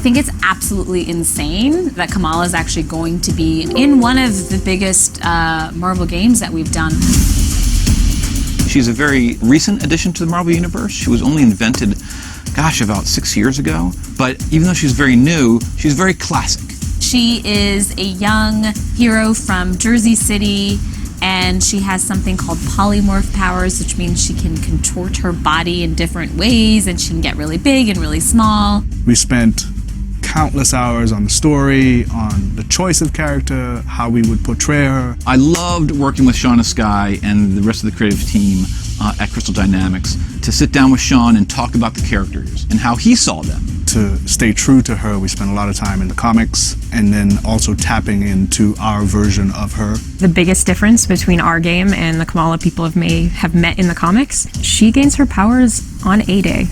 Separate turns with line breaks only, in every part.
think it's absolutely insane that Kamala is actually going to be in one of the biggest Marvel games that we've done.
She's a very recent addition to the Marvel Universe. She was only invented, gosh, about 6 years ago. But even though she's very new, she's very classic.
She is a young hero from Jersey City, and she has something called polymorph powers, which means she can contort her body in different ways, and she can get really big and really small.
We spent countless hours on the story, on the choice of character, how we would portray her.
I loved working with Shauna Skye and the rest of the creative team at Crystal Dynamics to sit down with Sean and talk about the characters and how he saw them.
To stay true to her, we spent a lot of time in the comics and then also tapping into our version of her.
The biggest difference between our game and the Kamala people have met in the comics, she gains her powers on A-Day.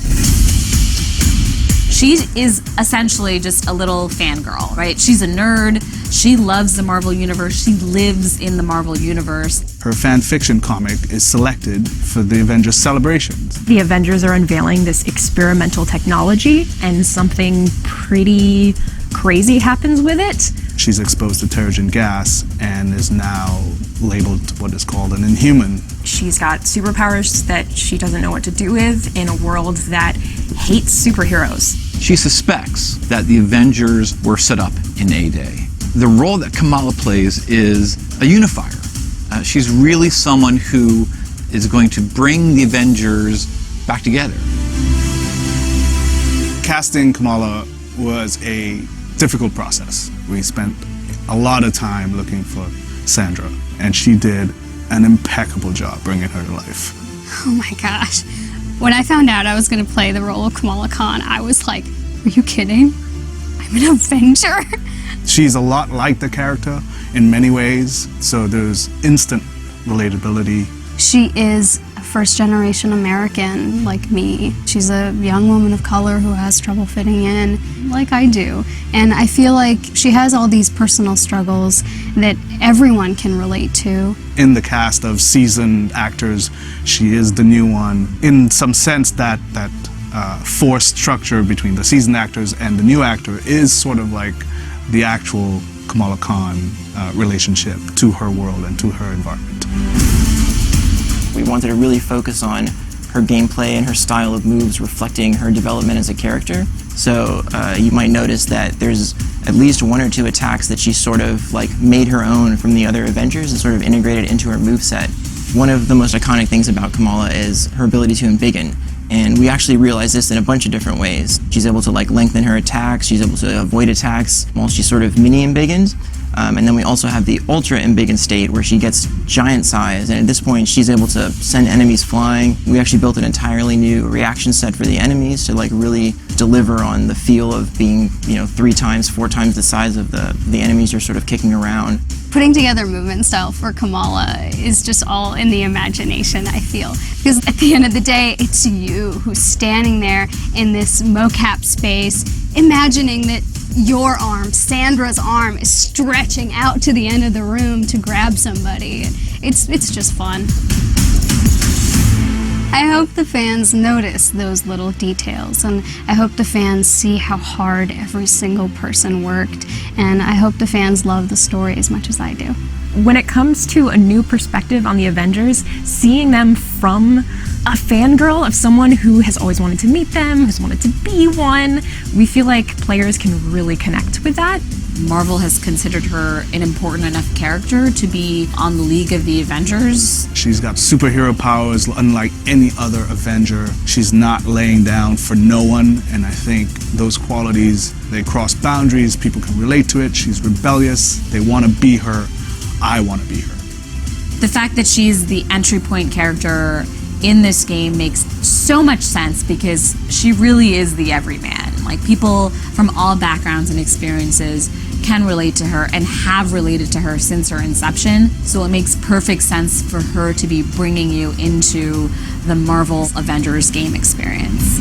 She is essentially just a little fangirl, right? She's a nerd. She loves the Marvel Universe. She lives in the Marvel Universe.
Her fan fiction comic is selected for the Avengers celebrations.
The Avengers are unveiling this experimental technology, and something pretty crazy happens with it.
She's exposed to Terrigen gas and is now labeled what is called an Inhuman.
She's got superpowers that she doesn't know what to do with in a world that hates superheroes.
She suspects that the Avengers were set up in A-Day. The role that Kamala plays is a unifier. She's really someone who is going to bring the Avengers back together.
Casting Kamala was a difficult process. We spent a lot of time looking for Sandra, and she did an impeccable job bringing her to life.
Oh my gosh. When I found out I was going to play the role of Kamala Khan, I was like, are you kidding? I'm an Avenger?
She's a lot like the character in many ways, so there's instant relatability.
She is a first-generation American like me. She's a young woman of color who has trouble fitting in, like I do. And I feel like she has all these personal struggles that everyone can relate to.
In the cast of seasoned actors, she is the new one. In some sense, that forced structure between the seasoned actors and the new actor is sort of like the actual Kamala Khan relationship to her world and to her environment.
We wanted to really focus on her gameplay and her style of moves reflecting her development as a character. So you might notice that there's at least 1 or 2 attacks that she sort of like made her own from the other Avengers and sort of integrated into her moveset. One of the most iconic things about Kamala is her ability to embiggen. And we actually realize this in a bunch of different ways. She's able to like lengthen her attacks, she's able to avoid attacks while she's sort of mini embiggened. And then we also have the ultra embiggened state where she gets giant size, and at this point she's able to send enemies flying. We actually built an entirely new reaction set for the enemies to like really deliver on the feel of being, 3 times, 4 times the size of the enemies you're sort of kicking around.
Putting together movement style for Kamala is just all in the imagination, I feel. Because at the end of the day, it's you who's standing there in this mocap space, imagining that your arm, Sandra's arm, is stretching out to the end of the room to grab somebody. It's just fun. I hope the fans notice those little details, and I hope the fans see how hard every single person worked, and I hope the fans love the story as much as I do.
When it comes to a new perspective on the Avengers, seeing them from a fangirl of someone who has always wanted to meet them, who's wanted to be one, we feel like players can really connect with that.
Marvel has considered her an important enough character to be on the League of the Avengers.
She's got superhero powers unlike any other Avenger. She's not laying down for no one, and I think those qualities, they cross boundaries, people can relate to it. She's rebellious, they want to be her, I want to be her.
The fact that she's the entry point character in this game makes so much sense because she really is the everyman. Like, people from all backgrounds and experiences can relate to her and have related to her since her inception. So it makes perfect sense for her to be bringing you into the Marvel Avengers game experience.